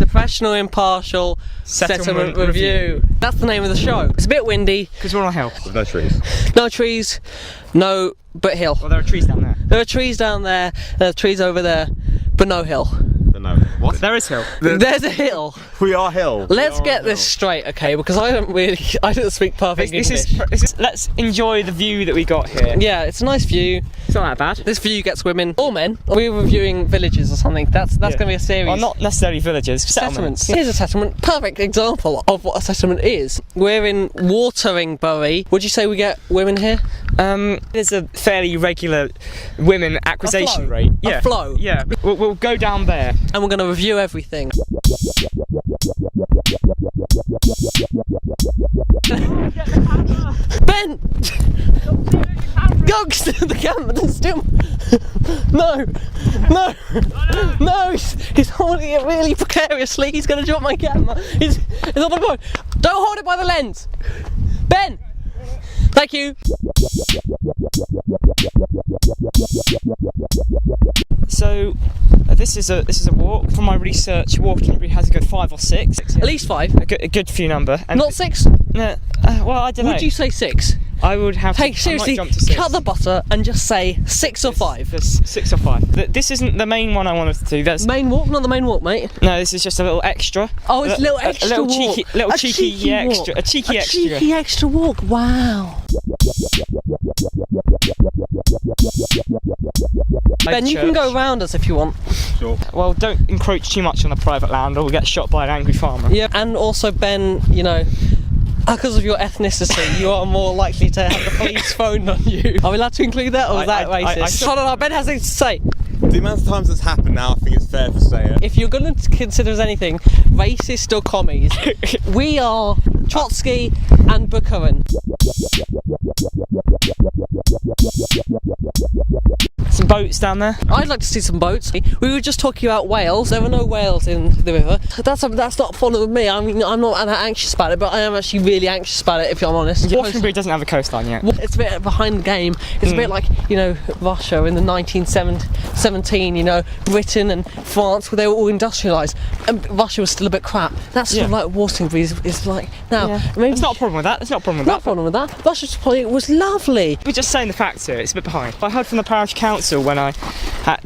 Professional Impartial Settlement Review. That's the name of the show. It's a bit windy. Because we're on a hill. With no trees. No trees, no, but hill. Well, there are trees down there. There are trees down there, there are trees over there, but no hill. No. What? There is hill. There's a hill. We are hill. Let's get this straight, okay? Because I don't speak perfect English. Let's enjoy the view that we got here. Yeah, it's a nice view. It's not that bad. This view gets women or men. We're reviewing villages or something. That's going to be a series. Well, not necessarily villages, settlements. Here's a settlement. Perfect example of what a settlement is. We're in Wateringbury. Would you say we get women here? There's a fairly regular women acquisition rate. A flow. Yeah. We'll go down there. And we're going to review everything. Ben! Go to the camera, still. No, he's holding it really precariously. He's going to drop my camera. He's on the phone. Don't hold it by the lens. Ben! Thank you. So this is a walk. From my research, Wateringbury has a good 5 or 6. At least 5. A good few number. And not 6? Well, I don't know. Would you say 6? I would have. Hey, seriously, jump to 6. cut the butter and just say 6 or 5. There's 6 or 5. This isn't the main one I wanted to do. There's main walk, not the main walk, mate. No, this is just a little extra. Oh, it's a little extra walk. A cheeky extra walk. Wow. Ben, you can go round us if you want. Sure. Well, don't encroach too much on the private land or we'll get shot by an angry farmer. Yeah, and also, Ben, you know, because of your ethnicity, you are more likely to have the police phoned on you. Are we allowed to include that, or is that racist? Hold on, Ben has something to say. The amount of times it's happened now, I think it's fair to say it. If you're going to consider as anything, racist or commies, we are Trotsky and Bukharin. Some boats down there. I'd like to see some boats. We were just talking about whales. There are no whales in the river. That's not fun with me. I mean, I'm not that anxious about it, but I am actually really anxious about it, if I'm honest. Wateringbury doesn't have a coastline yet. It's a bit behind the game. It's a bit like, you know, Russia in the 1917, you know, Britain and France, where they were all industrialised, and Russia was still a bit crap. That's sort of like Wateringbury is like now. Yeah. Maybe There's not a problem with that. Not a problem with that. Russia's probably was lovely. We're just saying the facts here. It's a bit behind. I heard from the parish council when I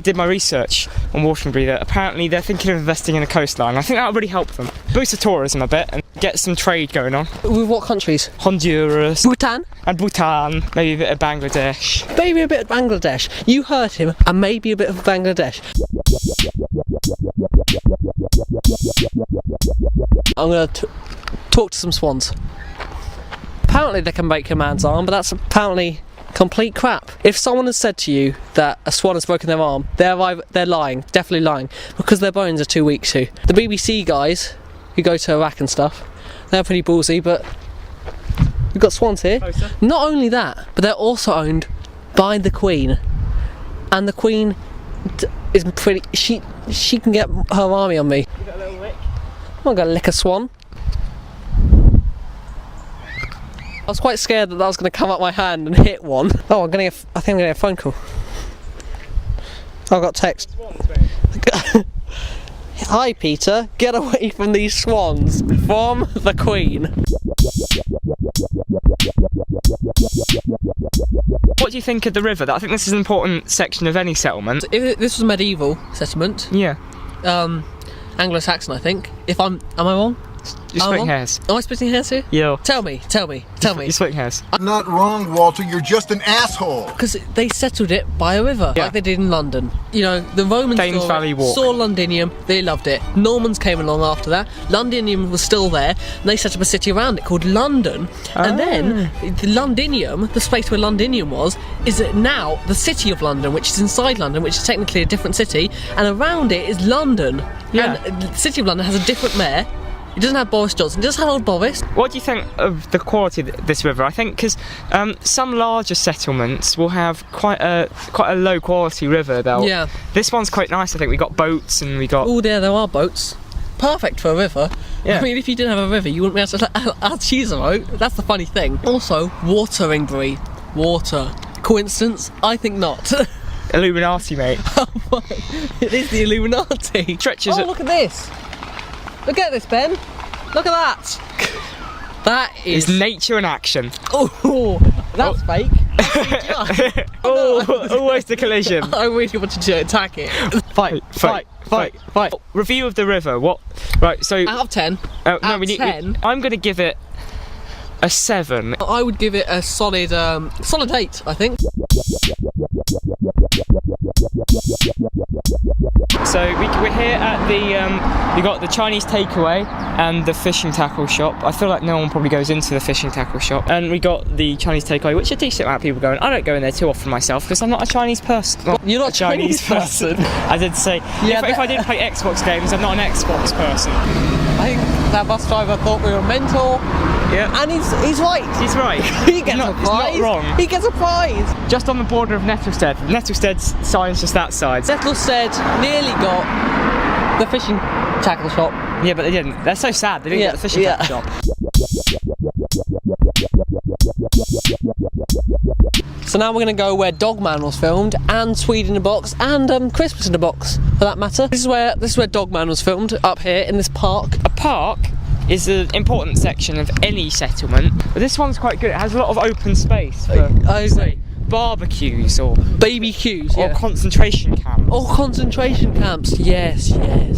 did my research on Wateringbury that apparently they're thinking of investing in a coastline. I think that would really help them. Boost the tourism a bit and get some trade going on. With what countries? Honduras. Bhutan? And Bhutan. Maybe a bit of Bangladesh. Maybe a bit of Bangladesh. You heard him. And maybe a bit of Bangladesh. I'm going to talk to some swans. Apparently they can break a man's arm, but that's apparently complete crap. If someone has said to you that a swan has broken their arm, they're lying, definitely lying, because their bones are too weak to. The BBC guys who go to Iraq and stuff, they're pretty ballsy, but we've got swans here. Closer. Not only that, but they're also owned by the Queen, and the Queen is pretty. She can get her army on me. Give it a little lick. I'm not gonna lick a swan. I was quite scared that was going to come up my hand and hit one. Oh, I think I'm going to get a phone call. I got text. Hi Peter, get away from these swans. From the Queen. What do you think of the river? I think this is an important section of any settlement. If this was a medieval settlement. Yeah. Anglo-Saxon, I think. Am I wrong? You're splitting hairs. Am I splitting hairs here? Yeah. Tell me. You're splitting hairs. I'm not wrong, Walter, you're just an asshole. Because they settled it by a river, like they did in London. You know, the Romans saw Londinium, they loved it. Normans came along after that. Londinium was still there, and they set up a city around it called London. And then, the Londinium, the space where Londinium was, is now the city of London, which is inside London, which is technically a different city, and around it is London. Yeah. And the city of London has a different mayor. It doesn't have Boris Johnson, it does have old Boris. What do you think of the quality of this river? I think because some larger settlements will have quite a low quality river. Yeah. This one's quite nice. I think we got boats and we got. Oh, there are boats. Perfect for a river. Yeah. I mean, if you didn't have a river, you wouldn't be able to. I'll choose a boat. That's the funny thing. Also, Wateringbury. Water. Coincidence? I think not. Illuminati, mate. It is the Illuminati. Stretches. Oh, look at this. Look at this, Ben. Look at that. That is It's nature in action. Oh, that's fake. Oh, almost a collision. I really wanted to attack it. Fight. Review of the river. What? Right. So Out of 10. no, out of 10. I'm going to give it a 7. I would give it a solid 8, I think. So we're here at the we got the Chinese takeaway and the fishing tackle shop. I feel like no one probably goes into the fishing tackle shop. And we got the Chinese takeaway, which a decent amount of people go in. I don't go in there too often myself because I'm not a Chinese person. Well, You're not a Chinese person. I did say if I didn't play Xbox games, I'm not an Xbox person. I think that bus driver thought we were mental. Yeah. And he's right. He's right. He gets a prize. He's not wrong. He gets a prize. Just on the border of Nettlestead. Nettlestead's sign's just that side. Nettlestead nearly got the fishing tackle shop. Yeah, but they didn't. They're so sad. They didn't get the fishing tackle shop. So now we're going to go where Dogman was filmed, and Sweden in a Box, and Christmas in a Box, for that matter. This is where Dogman was filmed, up here in this park. A park is an important section of any settlement, but this one's quite good. It has a lot of open space for say, barbecues or baby cues, or concentration camps. Or concentration camps, yes.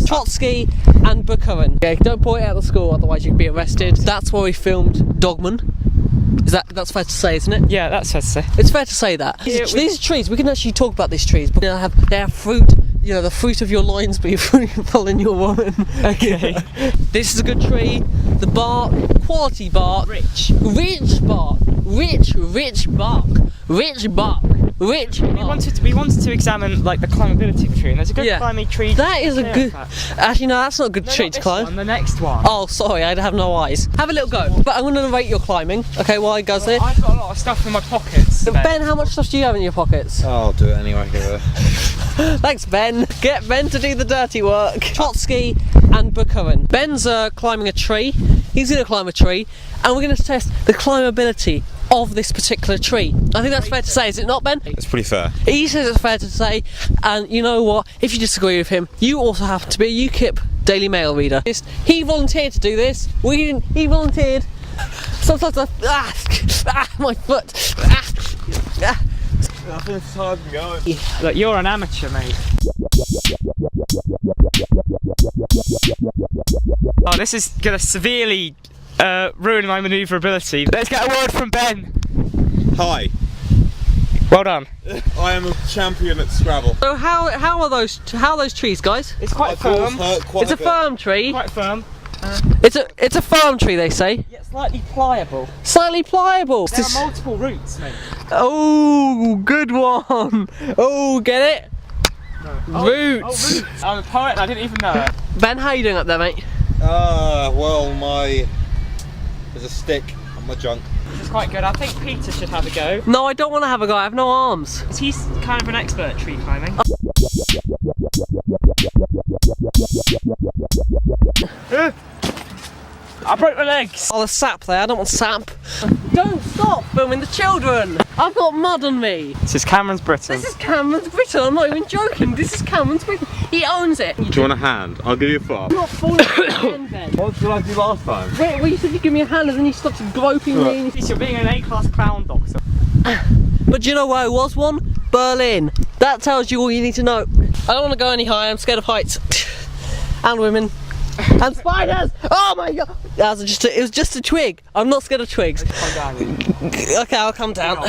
Trotsky and Bukharin. Okay, don't point out the school, otherwise you can be arrested. That's where we filmed Dogman. That's fair to say, isn't it? Yeah, that's fair to say. It's fair to say that. Yeah, these are trees. We can actually talk about these trees. But they have fruit. You know, the fruit of your loins be fruitful in your woman. Okay. This is a good tree. The bark, quality bark. Rich bark. Rich bark. We wanted to examine like the climbability of the tree, and there's a good climbing tree. That is a good. Actually, no, that's not a good tree to climb. The next one. Oh, sorry, I have no eyes. Have a little go. But I'm going to rate your climbing. Okay, while he goes there. I've got a lot of stuff in my pockets. Ben, how much stuff do you have in your pockets? I'll do it anyway. Thanks, Ben. Get Ben to do the dirty work. Trotsky and Bukharin. Ben's climbing a tree. He's going to climb a tree, and we're going to test the climbability of this particular tree. I think that's fair to say, is it not, Ben? It's pretty fair. He says it's fair to say, and you know what? If you disagree with him, you also happen to be a UKIP Daily Mail reader. He volunteered to do this. He volunteered. Sometimes my foot. I think it's hard to go. Look, you're an amateur, mate. Oh, this is gonna severely ruin my manoeuvrability. Let's get a word from Ben. Hi. Well done. I am a champion at Scrabble. So how are those trees, guys? It's quite firm. It's a firm tree. Quite firm. It's a firm tree, they say. Yeah, slightly pliable. Slightly pliable. There are multiple roots, mate. Oh, good one. Oh, get it? No. Roots. Roots. I'm a poet and I didn't even know it. Ben, how are you doing up there, mate? Well, there's a stick on my junk. This is quite good. I think Peter should have a go. No, I don't want to have a go. I have no arms. He's kind of an expert at tree climbing. I broke my legs. Oh, the sap there. I don't want sap. Don't stop filming the children. I've got mud on me. This is Cameron's Britain. This is Cameron's Britain. I'm not even joking. This is Cameron's Britain. He owns it. Do you want a hand? I'll give you a foot. You're not falling again, Ben. What did I do last time? Wait, well, you said you'd give me a hand and then you stopped groping me. You're being an A-class clown doctor. But do you know where I was one? Berlin. That tells you all you need to know. I don't want to go any higher. I'm scared of heights. And women. And spiders! Oh my god! It was just a twig. I'm not scared of twigs. Okay, I'll come down.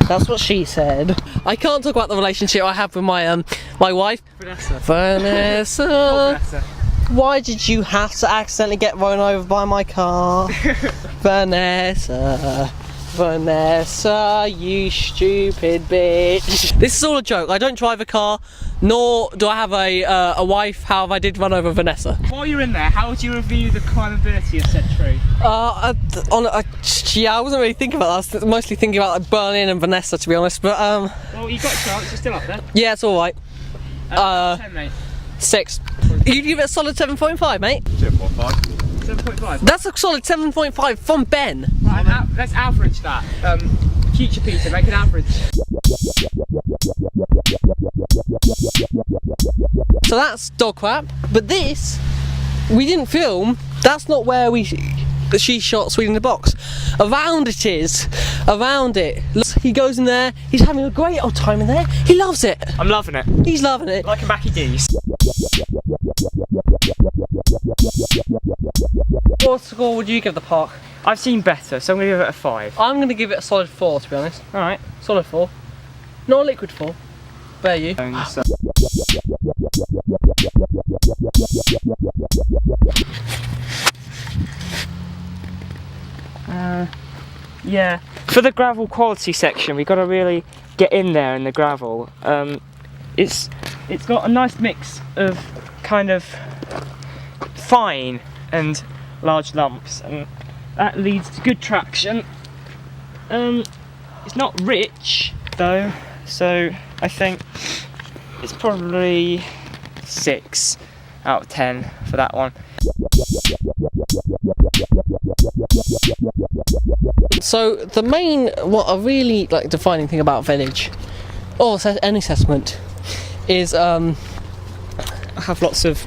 That's what she said. I can't talk about the relationship I have with my wife. Vanessa. Why did you have to accidentally get run over by my car? Vanessa. Vanessa, you stupid bitch. This is all a joke. I don't drive a car, nor do I have a wife. However, I did run over Vanessa. While you're in there, how would you review the climbability of said tree? Yeah, I wasn't really thinking about that. I was mostly thinking about like Berlin and Vanessa, to be honest. But well, you got a chance. You're still up there. Yeah, it's all right. 10, mate. 6. You'd give it a solid 7.5, mate. 7.5. 7.5. That's a solid 7.5 from Ben. Right, let's average that. Future Peter, make an average. So that's dog crap. But this we didn't film. That's not where she shot Sweden in the Box. Around it is. Around it. Look, he goes in there. He's having a great old time in there. He loves it. I'm loving it. He's loving it. Like a Mackie D's. What score would you give the park? I've seen better, so I'm going to give it a 5. I'm going to give it a solid 4, to be honest. Alright. Solid 4. Not a liquid 4. Where are you? Yeah. For the gravel quality section, we've got to really get in there in the gravel. It's got a nice mix of kind of fine and large lumps, and that leads to good traction. It's not rich though, so I think it's probably 6 out of 10 for that one. So the main, what a really like defining thing about village, or any assessment, is I have lots of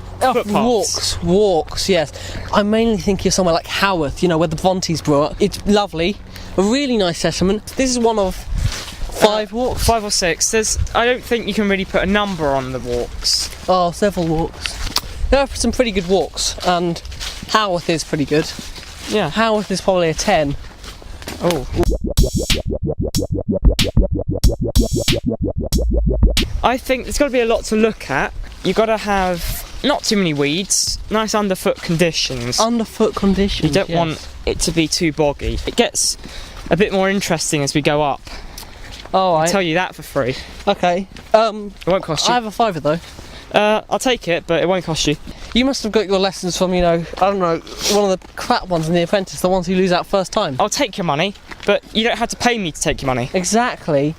walks. Yes, I'm mainly thinking of somewhere like Haworth, you know, where the Vonties grew up. It's lovely, a really nice settlement. This is one of 5 walks. 5 or 6. I don't think you can really put a number on the walks. Oh, several walks. There are some pretty good walks, and Haworth is pretty good. Yeah. Haworth is probably a 10. Oh. I think there's got to be a lot to look at. You've got to have not too many weeds, nice underfoot conditions. Underfoot conditions. You don't want it to be too boggy. It gets a bit more interesting as we go up. Oh, I'll tell you that for free. Okay. It won't cost you. I have a £5 though. I'll take it, but it won't cost you. You must have got your lessons from, you know, I don't know, one of the crap ones in The Apprentice, the ones who lose out first time. I'll take your money, but you don't have to pay me to take your money. Exactly.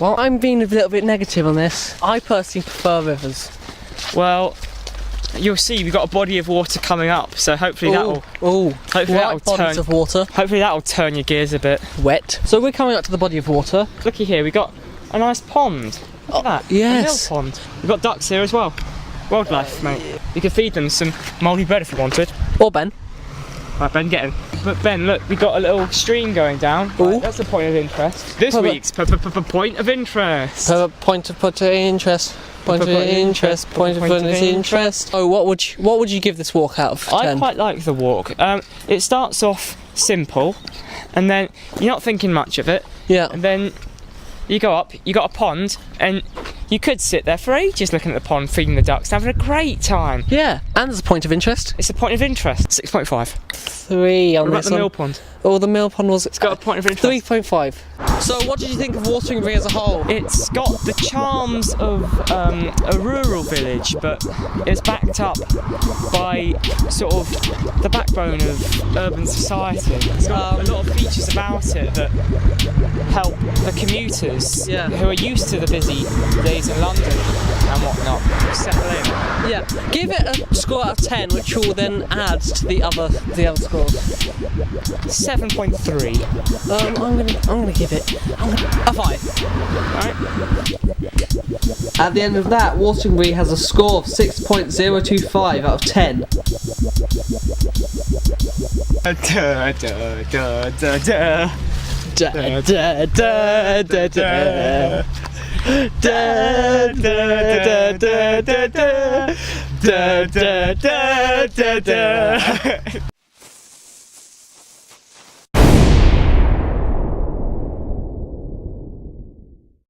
Well, I'm being a little bit negative on this. I personally prefer rivers. Well, you'll see we've got a body of water coming up, so hopefully that'll bodies of water. Hopefully that'll turn your gears a bit. Wet. So we're coming up to the body of water. Looky here, we got a nice pond. Look at that. Yes. A mill pond. We've got ducks here as well. Wildlife, mate. You could feed them some mouldy bread if you wanted. Or Ben. Right, Ben, get in. But Ben, look, we've got a little stream going down. Right, that's a point of interest. This week's point of interest. Point of interest. Point of interest. Point of interest. Oh, what would you give this walk out of 10? I quite like the walk. It starts off simple, and then you're not thinking much of it. Yeah. And then you go up, you got a pond, and you could sit there for ages looking at the pond, feeding the ducks, having a great time. Yeah, and there's a point of interest. It's a point of interest. 6.5. 3 on what about this the one. mill pond? Oh, the mill pond was... It's got a point of interest. 3.5. So what did you think of Wateringbury as a whole? It's got the charms of a rural village, but it's backed up by sort of the backbone of urban society. It's got a lot of features about it that help the commuters who are used to the busy days in London and whatnot settle in. Yeah, give it a score out of 10, which will then add to the other scores. 7.3. I'm gonna give it a 5. Alright. At the end of that, Wateringbury has a score of 6.025 out of 10.